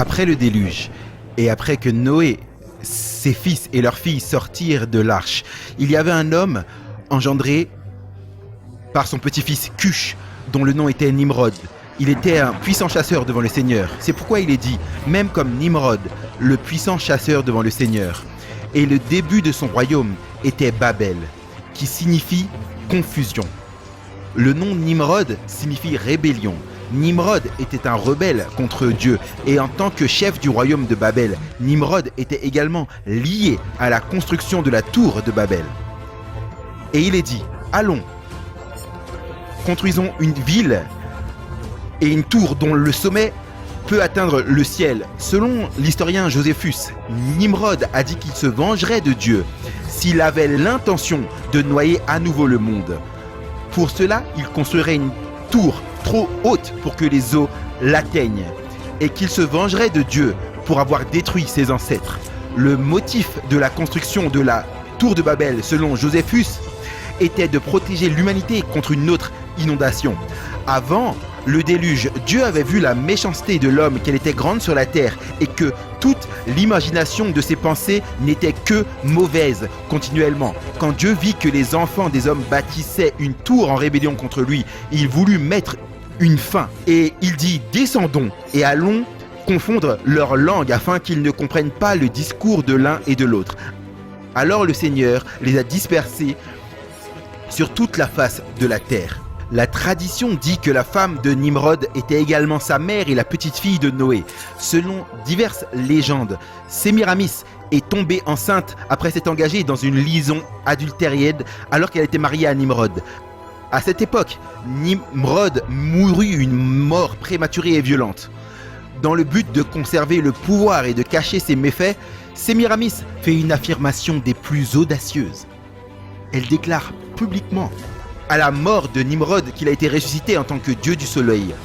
Après le déluge, et après que Noé, ses fils et leurs filles sortirent de l'arche, il y avait un homme engendré par son petit-fils Cush, dont le nom était Nimrod. Il était un puissant chasseur devant le Seigneur. C'est pourquoi il est dit, même comme Nimrod, le puissant chasseur devant le Seigneur. Et le début de son royaume était Babel, qui signifie confusion. Le nom Nimrod signifie rébellion. Nimrod était un rebelle contre Dieu, et en tant que chef du royaume de Babel, Nimrod était également lié à la construction de la tour de Babel. Et il est dit, allons, construisons une ville et une tour dont le sommet peut atteindre le ciel. Selon l'historien Joséphus, Nimrod a dit qu'il se vengerait de Dieu s'il avait l'intention de noyer à nouveau le monde. Pour cela, il construirait une tour trop haute pour que les eaux l'atteignent, et qu'il se vengerait de Dieu pour avoir détruit ses ancêtres. Le motif de la construction de la tour de Babel, selon Joséphus, était de protéger l'humanité contre une autre inondation. Avant le déluge, Dieu avait vu la méchanceté de l'homme, qu'elle était grande sur la terre, et que toute l'imagination de ses pensées n'était que mauvaise continuellement. Quand Dieu vit que les enfants des hommes bâtissaient une tour en rébellion contre lui, il voulut mettre une fin. Et il dit, descendons et allons confondre leur langue afin qu'ils ne comprennent pas le discours de l'un et de l'autre. Alors le Seigneur les a dispersés sur toute la face de la terre. La tradition dit que la femme de Nimrod était également sa mère et la petite-fille de Noé. Selon diverses légendes, Sémiramis est tombée enceinte après s'être engagée dans une liaison adultérienne alors qu'elle était mariée à Nimrod. À cette époque, Nimrod mourut une mort prématurée et violente. Dans le but de conserver le pouvoir et de cacher ses méfaits, Sémiramis fait une affirmation des plus audacieuses. Elle déclare publiquement à la mort de Nimrod qu'il a été ressuscité en tant que dieu du soleil.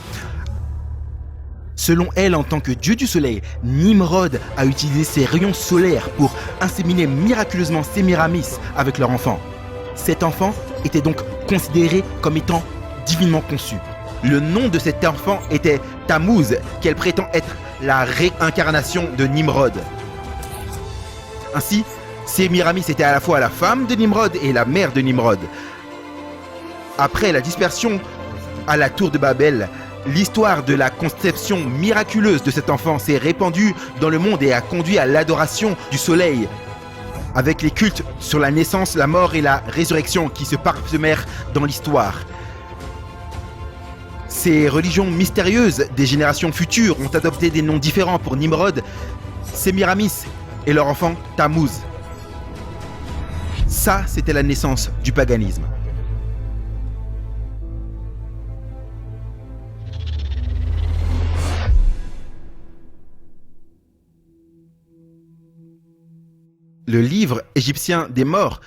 Selon elle, en tant que dieu du soleil, Nimrod a utilisé ses rayons solaires pour inséminer miraculeusement Sémiramis avec leur enfant. Cet enfant était donc considéré comme étant divinement conçu. Le nom de cet enfant était Tammuz, qu'elle prétend être la réincarnation de Nimrod. Ainsi, Sémiramis était à la fois la femme de Nimrod et la mère de Nimrod. Après la dispersion à la tour de Babel, l'histoire de la conception miraculeuse de cet enfant s'est répandue dans le monde et a conduit à l'adoration du soleil, avec les cultes sur la naissance, la mort et la résurrection qui se parsemèrent dans l'histoire. Ces religions mystérieuses des générations futures ont adopté des noms différents pour Nimrod, Sémiramis et leur enfant Tammuz. Ça, c'était la naissance du paganisme. Le livre égyptien des morts.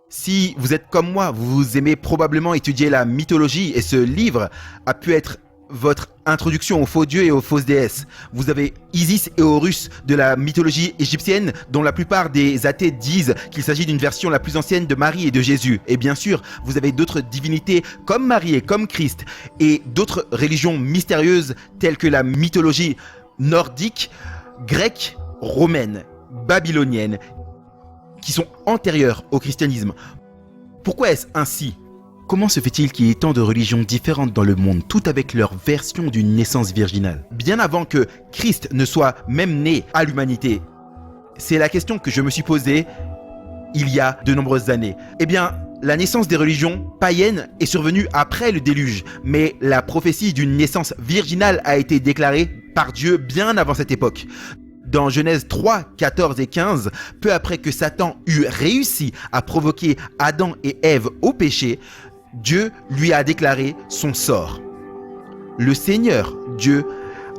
Si vous êtes comme moi, vous aimez probablement étudier la mythologie et ce livre a pu être votre introduction aux faux dieux et aux fausses déesses. Vous avez Isis et Horus de la mythologie égyptienne dont la plupart des athées disent qu'il s'agit d'une version la plus ancienne de Marie et de Jésus. Et bien sûr, vous avez d'autres divinités comme Marie et comme Christ et d'autres religions mystérieuses telles que la mythologie nordique, grecque, romaine, babylonienne, qui sont antérieures au christianisme. Pourquoi est-ce ainsi ? Comment se fait-il qu'il y ait tant de religions différentes dans le monde, toutes avec leur version d'une naissance virginale, bien avant que Christ ne soit même né à l'humanité ? C'est la question que je me suis posée il y a de nombreuses années. Eh bien, la naissance des religions païennes est survenue après le déluge, mais la prophétie d'une naissance virginale a été déclarée par Dieu bien avant cette époque. Dans Genèse 3, 14 et 15, peu après que Satan eut réussi à provoquer Adam et Ève au péché, Dieu lui a déclaré son sort. Le Seigneur, Dieu,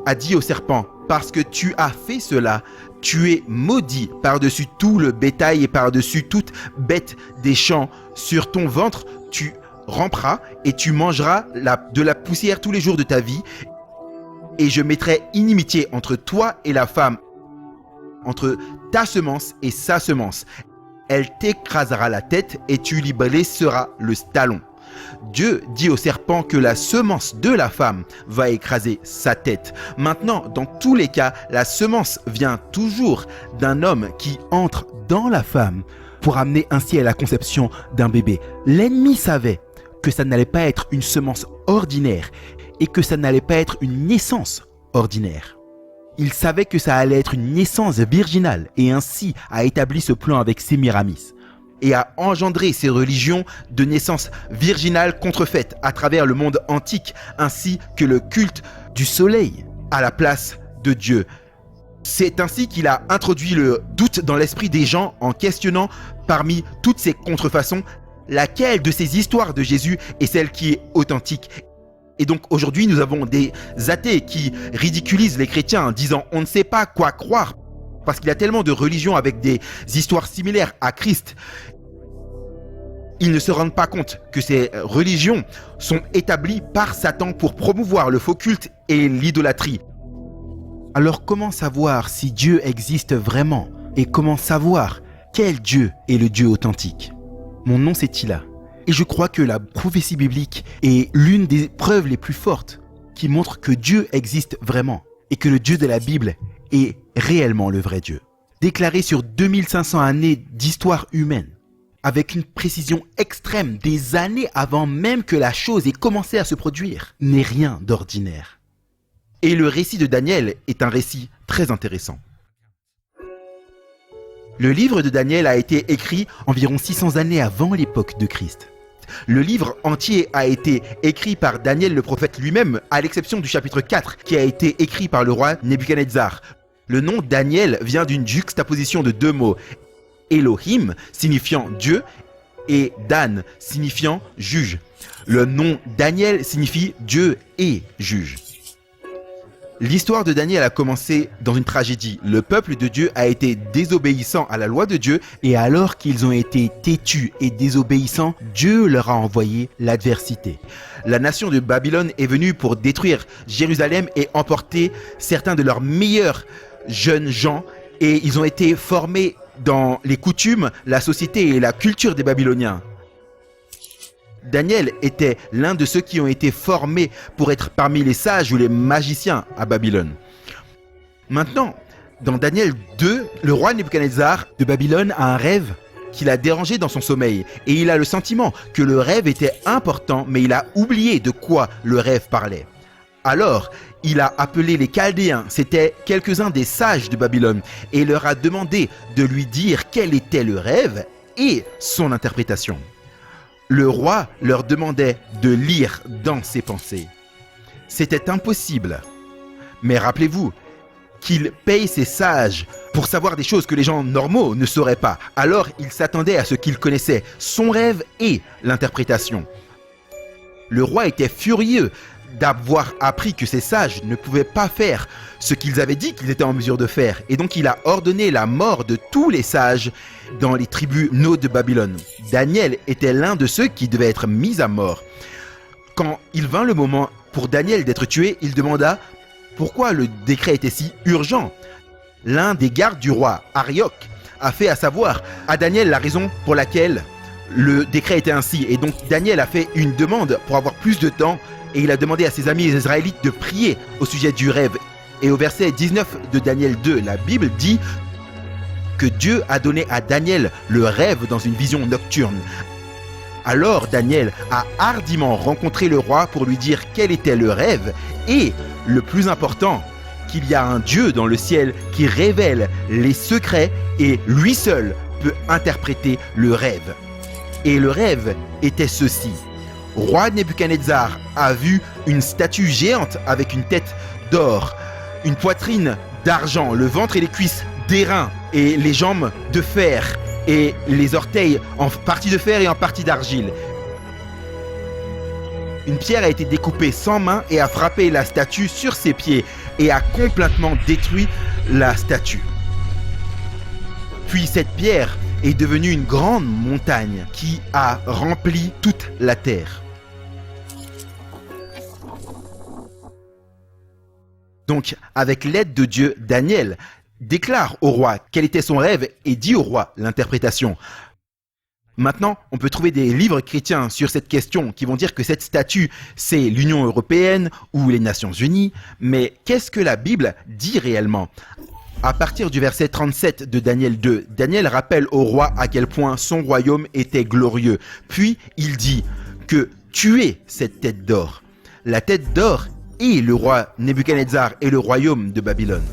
a dit au serpent, « Parce que tu as fait cela, tu es maudit par-dessus tout le bétail et par-dessus toute bête des champs. Sur ton ventre, tu ramperas et tu mangeras de la poussière tous les jours de ta vie. Et je mettrai inimitié entre toi et la femme, entre ta semence et sa semence. Elle t'écrasera la tête et tu lui blesseras le talon. » Dieu dit au serpent que la semence de la femme va écraser sa tête. Maintenant, dans tous les cas, la semence vient toujours d'un homme qui entre dans la femme pour amener ainsi à la conception d'un bébé. L'ennemi savait que ça n'allait pas être une semence ordinaire et que ça n'allait pas être une naissance ordinaire. Il savait que ça allait être une naissance virginale et ainsi a établi ce plan avec Sémiramis et a engendré ces religions de naissance virginale contrefaites à travers le monde antique ainsi que le culte du soleil à la place de Dieu. C'est ainsi qu'il a introduit le doute dans l'esprit des gens en questionnant parmi toutes ces contrefaçons laquelle de ces histoires de Jésus est celle qui est authentique. Et donc aujourd'hui, nous avons des athées qui ridiculisent les chrétiens en disant on ne sait pas quoi croire parce qu'il y a tellement de religions avec des histoires similaires à Christ. Ils ne se rendent pas compte que ces religions sont établies par Satan pour promouvoir le faux culte et l'idolâtrie. Alors comment savoir si Dieu existe vraiment et comment savoir quel Dieu est le Dieu authentique? Mon nom c'est Tila. Et je crois que la prophétie biblique est l'une des preuves les plus fortes qui montrent que Dieu existe vraiment et que le Dieu de la Bible est réellement le vrai Dieu. Déclaré sur 2500 années d'histoire humaine, avec une précision extrême des années avant même que la chose ait commencé à se produire, n'est rien d'ordinaire. Et le récit de Daniel est un récit très intéressant. Le livre de Daniel a été écrit environ 600 années avant l'époque de Christ. Le livre entier a été écrit par Daniel le prophète lui-même, à l'exception du chapitre 4, qui a été écrit par le roi Nebuchadnezzar. Le nom Daniel vient d'une juxtaposition de deux mots, Elohim signifiant Dieu et Dan signifiant juge. Le nom Daniel signifie Dieu est juge. L'histoire de Daniel a commencé dans une tragédie. Le peuple de Dieu a été désobéissant à la loi de Dieu et alors qu'ils ont été têtus et désobéissants, Dieu leur a envoyé l'adversité. La nation de Babylone est venue pour détruire Jérusalem et emporter certains de leurs meilleurs jeunes gens et ils ont été formés dans les coutumes, la société et la culture des Babyloniens. Daniel était l'un de ceux qui ont été formés pour être parmi les sages ou les magiciens à Babylone. Maintenant, dans Daniel 2, le roi Nebuchadnezzar de Babylone a un rêve qui l'a dérangé dans son sommeil. Et il a le sentiment que le rêve était important, mais il a oublié de quoi le rêve parlait. Alors, il a appelé les Chaldéens, c'étaient quelques-uns des sages de Babylone, et leur a demandé de lui dire quel était le rêve et son interprétation. Le roi leur demandait de lire dans ses pensées. C'était impossible. Mais rappelez-vous qu'il paye ses sages pour savoir des choses que les gens normaux ne sauraient pas. Alors il s'attendait à ce qu'ils connaissaient son rêve et l'interprétation. Le roi était furieux d'avoir appris que ces sages ne pouvaient pas faire ce qu'ils avaient dit qu'ils étaient en mesure de faire. Et donc il a ordonné la mort de tous les sages dans les tribunaux de Babylone. Daniel était l'un de ceux qui devaient être mis à mort. Quand il vint le moment pour Daniel d'être tué, il demanda pourquoi le décret était si urgent. L'un des gardes du roi, Arioch, a fait à savoir à Daniel la raison pour laquelle le décret était ainsi. Et donc Daniel a fait une demande pour avoir plus de temps et il a demandé à ses amis israélites de prier au sujet du rêve. Et au verset 19 de Daniel 2, la Bible dit que Dieu a donné à Daniel le rêve dans une vision nocturne. Alors Daniel a hardiment rencontré le roi pour lui dire quel était le rêve et, le plus important, qu'il y a un Dieu dans le ciel qui révèle les secrets et lui seul peut interpréter le rêve. Et le rêve était ceci. Roi Nebuchadnezzar a vu une statue géante avec une tête d'or, une poitrine d'argent, le ventre et les cuisses d'airain et les jambes de fer et les orteils en partie de fer et en partie d'argile. Une pierre a été découpée sans main et a frappé la statue sur ses pieds et a complètement détruit la statue. Puis cette pierre est devenue une grande montagne qui a rempli toute la terre. Donc, avec l'aide de Dieu, Daniel déclare au roi quel était son rêve et dit au roi l'interprétation. Maintenant, on peut trouver des livres chrétiens sur cette question qui vont dire que cette statue, c'est l'Union européenne ou les Nations unies. Mais qu'est-ce que la Bible dit réellement ? À partir du verset 37 de Daniel 2, Daniel rappelle au roi à quel point son royaume était glorieux. Puis il dit que tuez cette tête d'or. La tête d'or est le roi Nebuchadnezzar et le royaume de Babylone.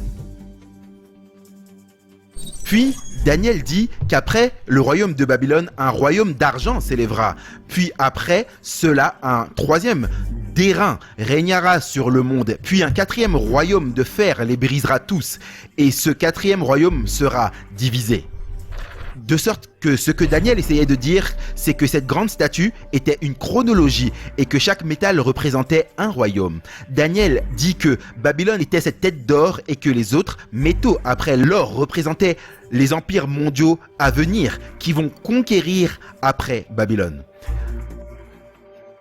Puis Daniel dit qu'après le royaume de Babylone, un royaume d'argent s'élèvera. Puis après cela, un troisième d'airain régnera sur le monde. Puis un quatrième royaume de fer les brisera tous. Et ce quatrième royaume sera divisé. De sorte que ce que Daniel essayait de dire, c'est que cette grande statue était une chronologie et que chaque métal représentait un royaume. Daniel dit que Babylone était cette tête d'or et que les autres métaux après l'or représentaient les empires mondiaux à venir qui vont conquérir après Babylone.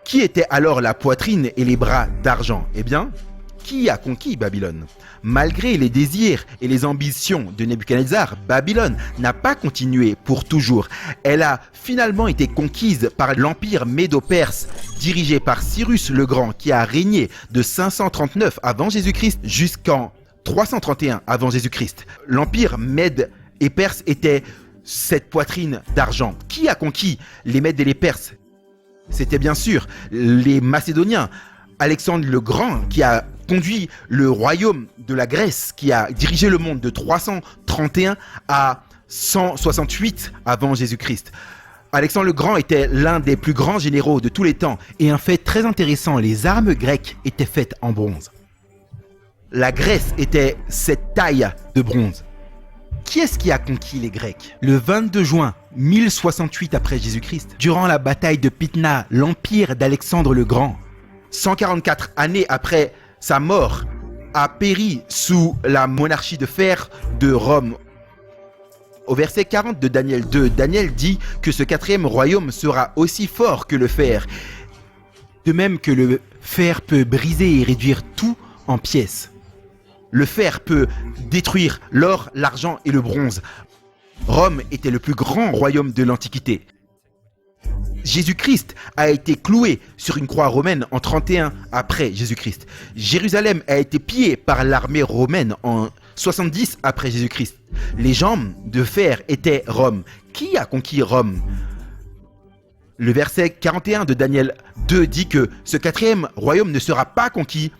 Qui était alors la poitrine et les bras d'argent ? Eh bien, qui a conquis Babylone ? Malgré les désirs et les ambitions de Nebuchadnezzar, Babylone n'a pas continué pour toujours. Elle a finalement été conquise par l'empire médo-perse dirigé par Cyrus le Grand qui a régné de 539 avant Jésus-Christ jusqu'en 331 avant Jésus-Christ. L'empire Mède et Perse était cette poitrine d'argent. Qui a conquis les Mèdes et les Perses ? C'était bien sûr les Macédoniens. Alexandre le Grand qui a conduit le royaume de la Grèce, qui a dirigé le monde de 331 à 168 avant Jésus-Christ. Alexandre le Grand était l'un des plus grands généraux de tous les temps. Et un fait très intéressant, les armes grecques étaient faites en bronze. La Grèce était cette taille de bronze. Qui est-ce qui a conquis les Grecs ? Le 22 juin 1068 après Jésus-Christ, durant la bataille de Pydna, l'empire d'Alexandre le Grand, 144 années après sa mort, a péri sous la monarchie de fer de Rome. Au verset 40 de Daniel 2, Daniel dit que ce quatrième royaume sera aussi fort que le fer. De même que le fer peut briser et réduire tout en pièces. Le fer peut détruire l'or, l'argent et le bronze. Rome était le plus grand royaume de l'Antiquité. Jésus-Christ a été cloué sur une croix romaine en 31 après Jésus-Christ. Jérusalem a été pillée par l'armée romaine en 70 après Jésus-Christ. Les jambes de fer étaient Rome. Qui a conquis Rome ? Le verset 41 de Daniel 2 dit que ce quatrième royaume ne sera pas conquis.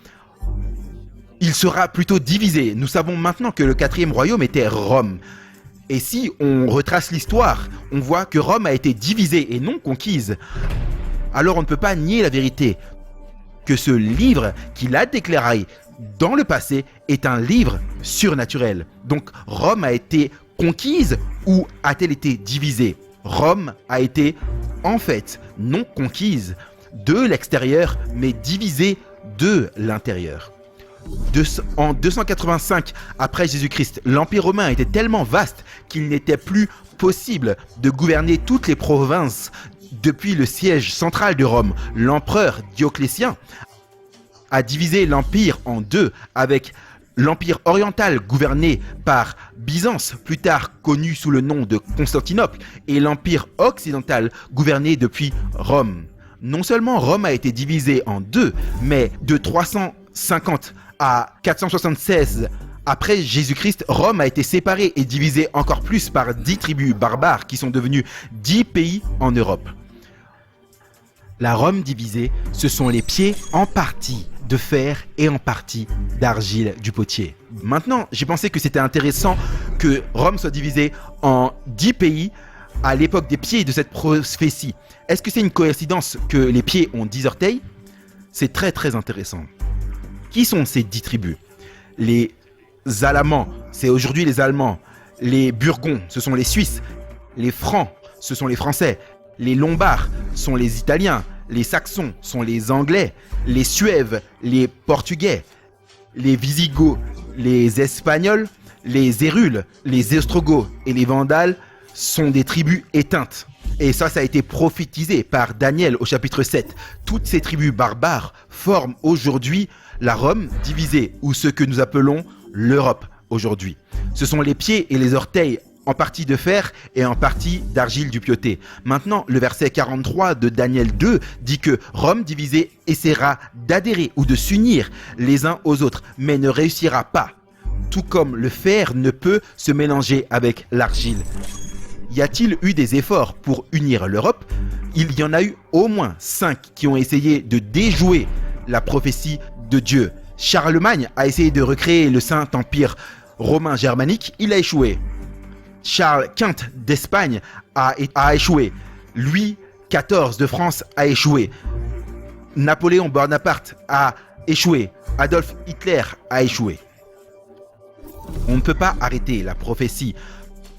Il sera plutôt divisé. Nous savons maintenant que le quatrième royaume était Rome. Et si on retrace l'histoire, on voit que Rome a été divisée et non conquise. Alors on ne peut pas nier la vérité, que ce livre qu'il a déclaré dans le passé est un livre surnaturel. Donc Rome a été conquise ou a-t-elle été divisée ? Rome a été en fait non conquise de l'extérieur, mais divisée de l'intérieur. En 285 après Jésus-Christ, l'Empire romain était tellement vaste qu'il n'était plus possible de gouverner toutes les provinces depuis le siège central de Rome. L'empereur Dioclétien a divisé l'Empire en deux avec l'Empire oriental gouverné par Byzance, plus tard connu sous le nom de Constantinople, et l'Empire occidental gouverné depuis Rome. Non seulement Rome a été divisée en deux, mais de 350 à 476 après Jésus-Christ, Rome a été séparée et divisée encore plus par 10 tribus barbares qui sont devenues 10 pays en Europe. La Rome divisée, ce sont les pieds en partie de fer et en partie d'argile du potier. Maintenant, j'ai pensé que c'était intéressant que Rome soit divisée en 10 pays à l'époque des pieds de cette prophétie. Est-ce que c'est une coïncidence que les pieds ont 10 orteils ? C'est très très intéressant. Qui sont ces 10 tribus ? Les Alamans, c'est aujourd'hui les Allemands. Les Burgonds, ce sont les Suisses. Les Francs, ce sont les Français. Les Lombards sont les Italiens. Les Saxons sont les Anglais. Les Suèves, les Portugais. Les Visigoths, les Espagnols. Les Hérules, les Ostrogoths et les Vandales sont des tribus éteintes. Et ça a été prophétisé par Daniel au chapitre 7. Toutes ces tribus barbares forment aujourd'hui la Rome divisée, ou ce que nous appelons l'Europe aujourd'hui. Ce sont les pieds et les orteils en partie de fer et en partie d'argile du piauté. Maintenant, le verset 43 de Daniel 2 dit que Rome divisée essaiera d'adhérer ou de s'unir les uns aux autres, mais ne réussira pas. Tout comme le fer ne peut se mélanger avec l'argile. Y a-t-il eu des efforts pour unir l'Europe? Il y en a eu au moins 5 qui ont essayé de déjouer la prophétie de Dieu. Charlemagne a essayé de recréer le Saint-Empire romain germanique, il a échoué. Charles Quint d'Espagne a échoué. Louis XIV de France a échoué. Napoléon Bonaparte a échoué. Adolf Hitler a échoué. On ne peut pas arrêter la prophétie.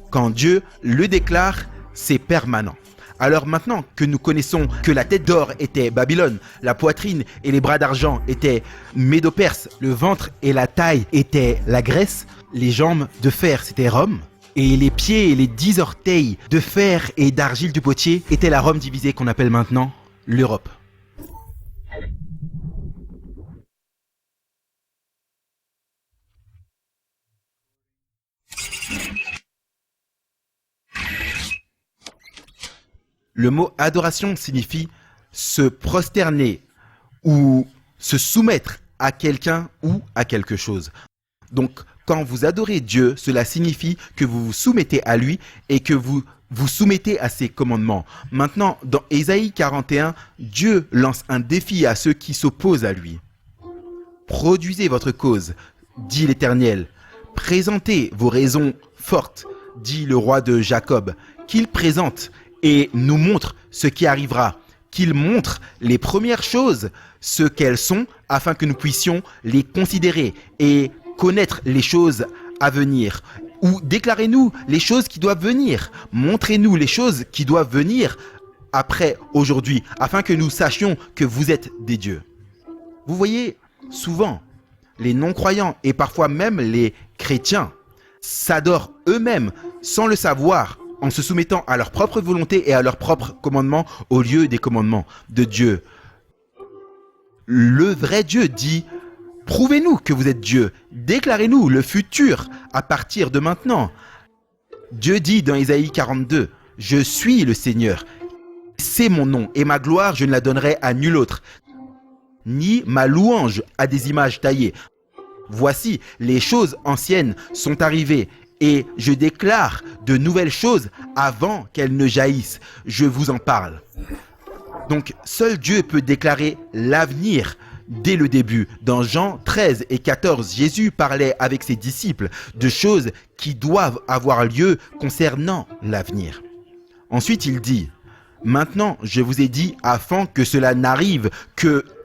Quand Dieu le déclare, c'est permanent. Alors maintenant que nous connaissons que la tête d'or était Babylone, la poitrine et les bras d'argent étaient Médo-Perse, le ventre et la taille étaient la Grèce, les jambes de fer c'était Rome, et les pieds et les 10 orteils de fer et d'argile du potier étaient la Rome divisée qu'on appelle maintenant l'Europe. Le mot adoration signifie se prosterner ou se soumettre à quelqu'un ou à quelque chose. Donc, quand vous adorez Dieu, cela signifie que vous vous soumettez à lui et que vous vous soumettez à ses commandements. Maintenant, dans Ésaïe 41, Dieu lance un défi à ceux qui s'opposent à lui. Produisez votre cause, dit l'Éternel. Présentez vos raisons fortes, dit le roi de Jacob, qu'il présente et nous montre ce qui arrivera, qu'il montre les premières choses, ce qu'elles sont, afin que nous puissions les considérer et connaître les choses à venir. Ou déclarez-nous les choses qui doivent venir, montrez-nous les choses qui doivent venir après aujourd'hui, afin que nous sachions que vous êtes des dieux. Vous voyez, souvent, les non-croyants et parfois même les chrétiens s'adorent eux-mêmes sans le savoir, en se soumettant à leur propre volonté et à leurs propres commandements au lieu des commandements de Dieu. Le vrai Dieu dit « Prouvez-nous que vous êtes Dieu, déclarez-nous le futur à partir de maintenant. » Dieu dit dans Ésaïe 42 « Je suis le Seigneur, c'est mon nom, et ma gloire je ne la donnerai à nul autre, ni ma louange à des images taillées. Voici, les choses anciennes sont arrivées, et je déclare de nouvelles choses avant qu'elles ne jaillissent. Je vous en parle. » Donc, seul Dieu peut déclarer l'avenir dès le début. Dans Jean 13 et 14, Jésus parlait avec ses disciples de choses qui doivent avoir lieu concernant l'avenir. Ensuite, il dit « Maintenant, je vous ai dit afin que cela n'arrive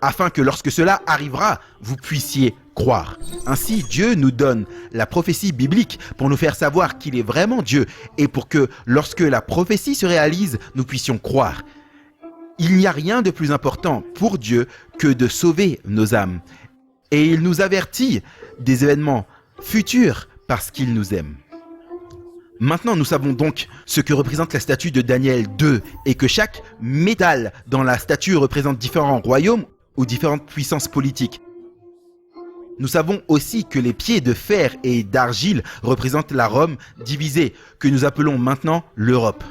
afin que lorsque cela arrivera, vous puissiez croire. » Ainsi, Dieu nous donne la prophétie biblique pour nous faire savoir qu'il est vraiment Dieu et pour que lorsque la prophétie se réalise, nous puissions croire. Il n'y a rien de plus important pour Dieu que de sauver nos âmes. Et il nous avertit des événements futurs parce qu'il nous aime. Maintenant, nous savons donc ce que représente la statue de Daniel 2 et que chaque métal dans la statue représente différents royaumes ou différentes puissances politiques. Nous savons aussi que les pieds de fer et d'argile représentent la Rome divisée, que nous appelons maintenant l'Europe.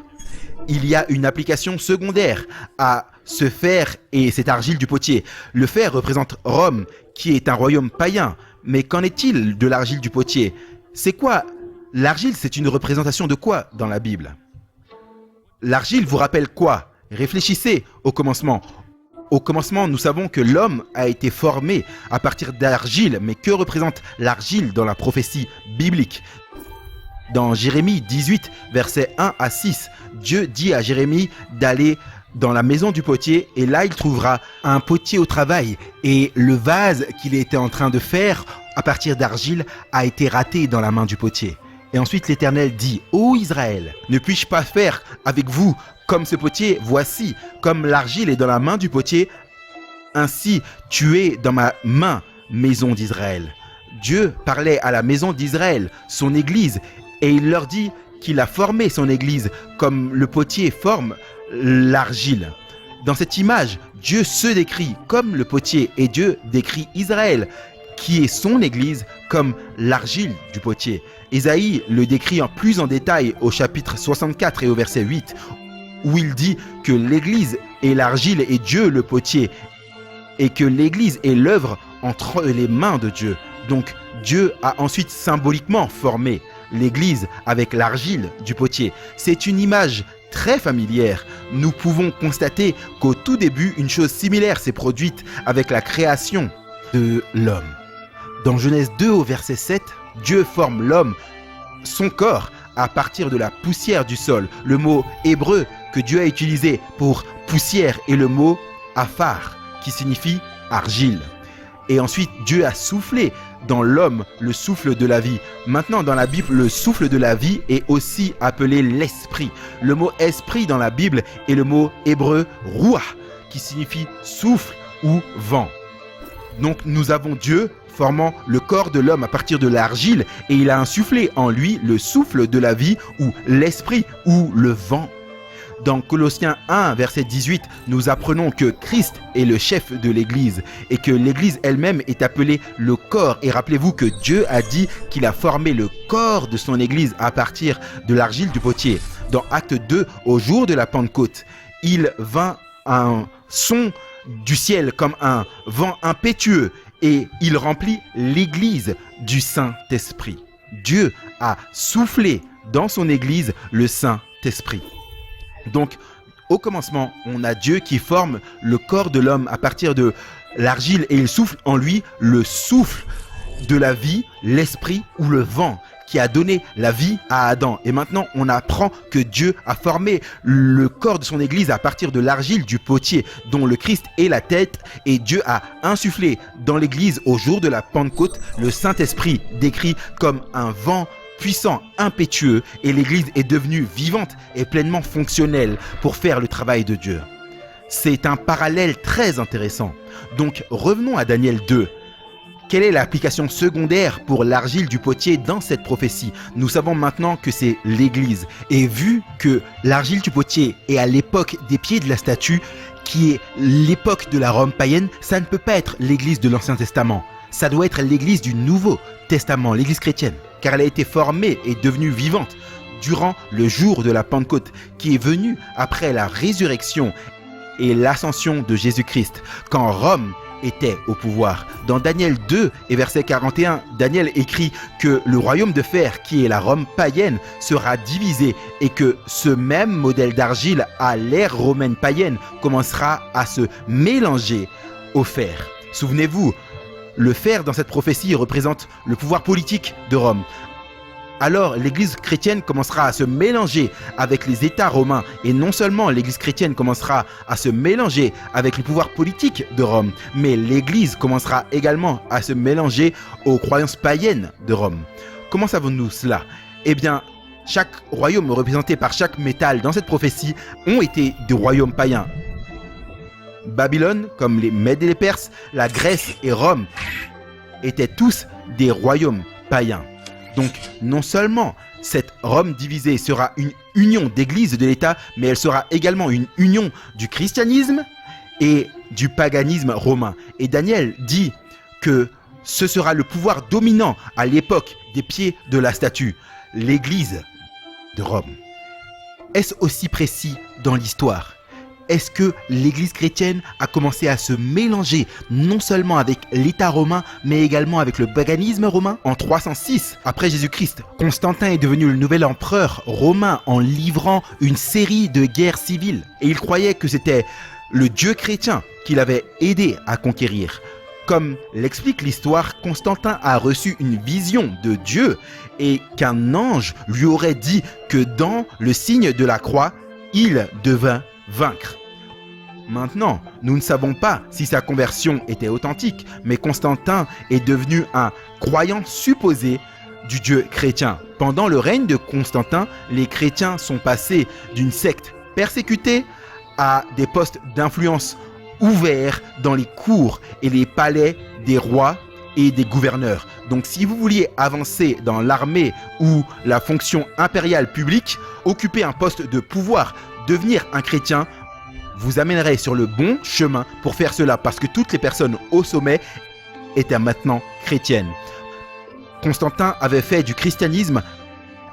Il y a une application secondaire à ce fer et cette argile du potier. Le fer représente Rome, qui est un royaume païen. Mais qu'en est-il de l'argile du potier? C'est quoi? L'argile, c'est une représentation de quoi dans la Bible? L'argile vous rappelle quoi? Réfléchissez au commencement. Au commencement, nous savons que l'homme a été formé à partir d'argile. Mais que représente l'argile dans la prophétie biblique? Dans Jérémie 18, versets 1 à 6, Dieu dit à Jérémie d'aller dans la maison du potier et là il trouvera un potier au travail et le vase qu'il était en train de faire à partir d'argile a été raté dans la main du potier. Et ensuite l'Éternel dit « Ô Israël, ne puis-je pas faire avec vous comme ce potier? Voici, comme l'argile est dans la main du potier, ainsi tu es dans ma main, maison d'Israël. » Dieu parlait à la maison d'Israël, son église, et il leur dit qu'il a formé son église comme le potier forme l'argile. Dans cette image, Dieu se décrit comme le potier et Dieu décrit Israël, qui est son église, comme l'argile du potier. Ésaïe le décrit plus en détail au chapitre 64 et au verset 8, où il dit que l'Église est l'argile et Dieu le potier, et que l'Église est l'œuvre entre les mains de Dieu. Donc Dieu a ensuite symboliquement formé l'Église avec l'argile du potier. C'est une image très familière. Nous pouvons constater qu'au tout début, une chose similaire s'est produite avec la création de l'homme. Dans Genèse 2 au verset 7, Dieu forme l'homme, son corps, à partir de la poussière du sol. Le mot hébreu que Dieu a utilisé pour poussière est le mot afar, qui signifie argile. Et ensuite, Dieu a soufflé dans l'homme le souffle de la vie. Maintenant, dans la Bible, le souffle de la vie est aussi appelé l'esprit. Le mot esprit dans la Bible est le mot hébreu ruach, qui signifie souffle ou vent. Donc, nous avons Dieu formant le corps de l'homme à partir de l'argile et il a insufflé en lui le souffle de la vie ou l'esprit ou le vent. Dans Colossiens 1, verset 18, nous apprenons que Christ est le chef de l'Église et que l'Église elle-même est appelée le corps. Et rappelez-vous que Dieu a dit qu'il a formé le corps de son Église à partir de l'argile du potier. Dans Acte 2, au jour de la Pentecôte, il vint un son du ciel comme un vent impétueux et il remplit l'Église du Saint-Esprit. Dieu a soufflé dans son Église le Saint-Esprit. Donc, au commencement, on a Dieu qui forme le corps de l'homme à partir de l'argile et il souffle en lui le souffle de la vie, l'esprit ou le vent qui a donné la vie à Adam. Et maintenant, on apprend que Dieu a formé le corps de son Église à partir de l'argile du potier dont le Christ est la tête et Dieu a insufflé dans l'Église au jour de la Pentecôte le Saint-Esprit décrit comme un vent puissant, impétueux, et l'Église est devenue vivante et pleinement fonctionnelle pour faire le travail de Dieu. C'est un parallèle très intéressant. Donc revenons à Daniel 2. Quelle est l'application secondaire pour l'argile du potier dans cette prophétie? Nous savons maintenant que c'est l'Église. Et vu que l'argile du potier est à l'époque des pieds de la statue, qui est l'époque de la Rome païenne, ça ne peut pas être l'Église de l'Ancien Testament. Ça doit être l'Église du Nouveau Testament, l'Église chrétienne, car elle a été formée et devenue vivante durant le jour de la Pentecôte, qui est venu après la résurrection et l'ascension de Jésus-Christ, quand Rome était au pouvoir. Dans Daniel 2 et verset 41, Daniel écrit que le royaume de fer, qui est la Rome païenne, sera divisé et que ce même modèle d'argile à l'ère romaine païenne commencera à se mélanger au fer. Souvenez-vous, le fer dans cette prophétie représente le pouvoir politique de Rome. Alors l'Église chrétienne commencera à se mélanger avec les États romains et non seulement l'Église chrétienne commencera à se mélanger avec les pouvoirs politiques de Rome, mais l'Église commencera également à se mélanger aux croyances païennes de Rome. Comment savons-nous cela? Eh bien, chaque royaume représenté par chaque métal dans cette prophétie ont été des royaumes païens. Babylone, comme les Mèdes et les Perses, la Grèce et Rome étaient tous des royaumes païens. Donc, non seulement cette Rome divisée sera une union d'église de l'État, mais elle sera également une union du christianisme et du paganisme romain. Et Daniel dit que ce sera le pouvoir dominant à l'époque des pieds de la statue, l'église de Rome. Est-ce aussi précis dans l'histoire ? Est-ce que l'Église chrétienne a commencé à se mélanger non seulement avec l'État romain, mais également avec le paganisme romain? En 306, après Jésus-Christ, Constantin est devenu le nouvel empereur romain en livrant une série de guerres civiles. Et il croyait que c'était le Dieu chrétien qu'il avait aidé à conquérir. Comme l'explique l'histoire, Constantin a reçu une vision de Dieu et qu'un ange lui aurait dit que dans le signe de la croix, il devait vaincre. Maintenant, nous ne savons pas si sa conversion était authentique, mais Constantin est devenu un croyant supposé du Dieu chrétien. Pendant le règne de Constantin, les chrétiens sont passés d'une secte persécutée à des postes d'influence ouverts dans les cours et les palais des rois et des gouverneurs. Donc si vous vouliez avancer dans l'armée ou la fonction impériale publique, occuper un poste de pouvoir, devenir un chrétien, vous amènerait sur le bon chemin pour faire cela, parce que toutes les personnes au sommet étaient maintenant chrétiennes. Constantin avait fait du christianisme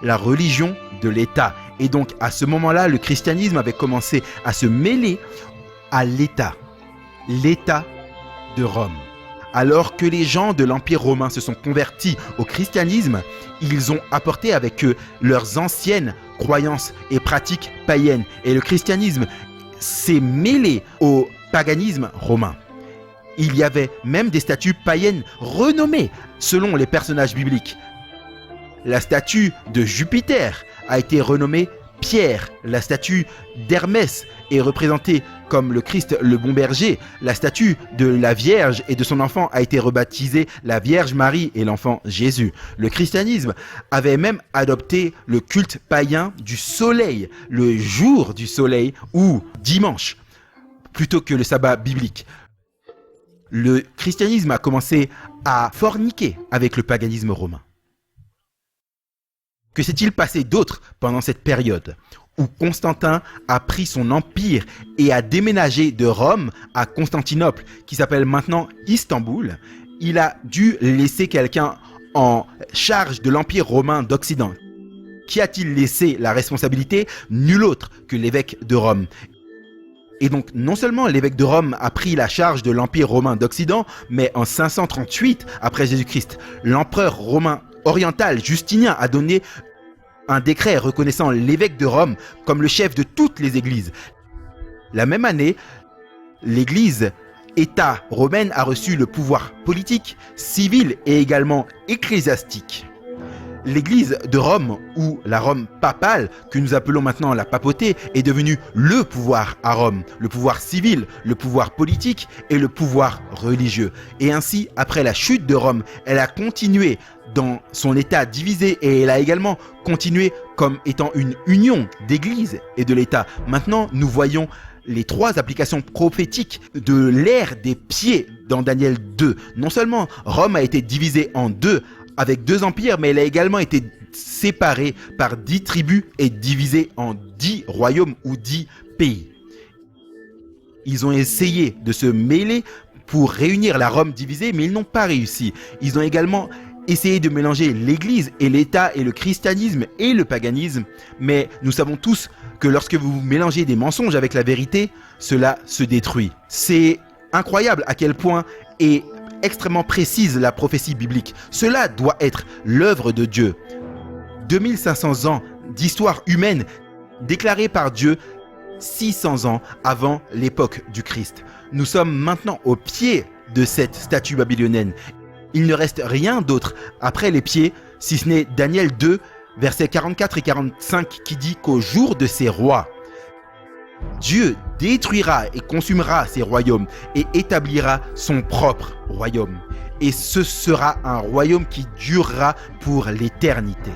la religion de l'État. Et donc à ce moment-là, le christianisme avait commencé à se mêler à l'État de Rome. Alors que les gens de l'Empire romain se sont convertis au christianisme, ils ont apporté avec eux leurs anciennes croyances et pratiques païennes. Et le christianisme s'est mêlé au paganisme romain. Il y avait même des statues païennes renommées selon les personnages bibliques. La statue de Jupiter a été renommée Pierre. La statue d'Hermès est représentée comme le Christ le bon berger. La statue de la Vierge et de son enfant a été rebaptisée la Vierge Marie et l'enfant Jésus. Le christianisme avait même adopté le culte païen du soleil, le jour du soleil ou dimanche, plutôt que le sabbat biblique. Le christianisme a commencé à forniquer avec le paganisme romain. Que s'est-il passé d'autre pendant cette période où Constantin a pris son empire et a déménagé de Rome à Constantinople, qui s'appelle maintenant Istanbul? Il a dû laisser quelqu'un en charge de l'Empire romain d'Occident. Qui a-t-il laissé la responsabilité? Nul autre que l'évêque de Rome. Et donc, non seulement l'évêque de Rome a pris la charge de l'Empire romain d'Occident, mais en 538 après Jésus-Christ, l'empereur romain oriental Justinien a donné un décret reconnaissant l'évêque de Rome comme le chef de toutes les églises. La même année, l'église État romaine a reçu le pouvoir politique, civil et également ecclésiastique. L'église de Rome, ou la Rome papale, que nous appelons maintenant la papauté, est devenue le pouvoir à Rome, le pouvoir civil, le pouvoir politique et le pouvoir religieux. Et ainsi, après la chute de Rome, elle a continué dans son état divisé et elle a également continué comme étant une union d'église et de l'État. Maintenant, nous voyons les trois applications prophétiques de l'ère des pieds dans Daniel 2. Non seulement Rome a été divisée en deux avec deux empires, mais elle a également été séparée par 10 tribus et divisée en 10 royaumes ou 10 pays. Ils ont essayé de se mêler pour réunir la Rome divisée, mais ils n'ont pas réussi. Ils ont également essayé de mélanger l'Église et l'État et le christianisme et le paganisme, mais nous savons tous que lorsque vous mélangez des mensonges avec la vérité, cela se détruit. C'est incroyable à quel point est extrêmement précise la prophétie biblique. Cela doit être l'œuvre de Dieu. 2500 ans d'histoire humaine déclarée par Dieu 600 ans avant l'époque du Christ. Nous sommes maintenant au pied de cette statue babylonienne. Il ne reste rien d'autre après les pieds, si ce n'est Daniel 2, versets 44 et 45 qui dit qu'au jour de ces rois, Dieu détruira et consumera ses royaumes et établira son propre royaume. Et ce sera un royaume qui durera pour l'éternité.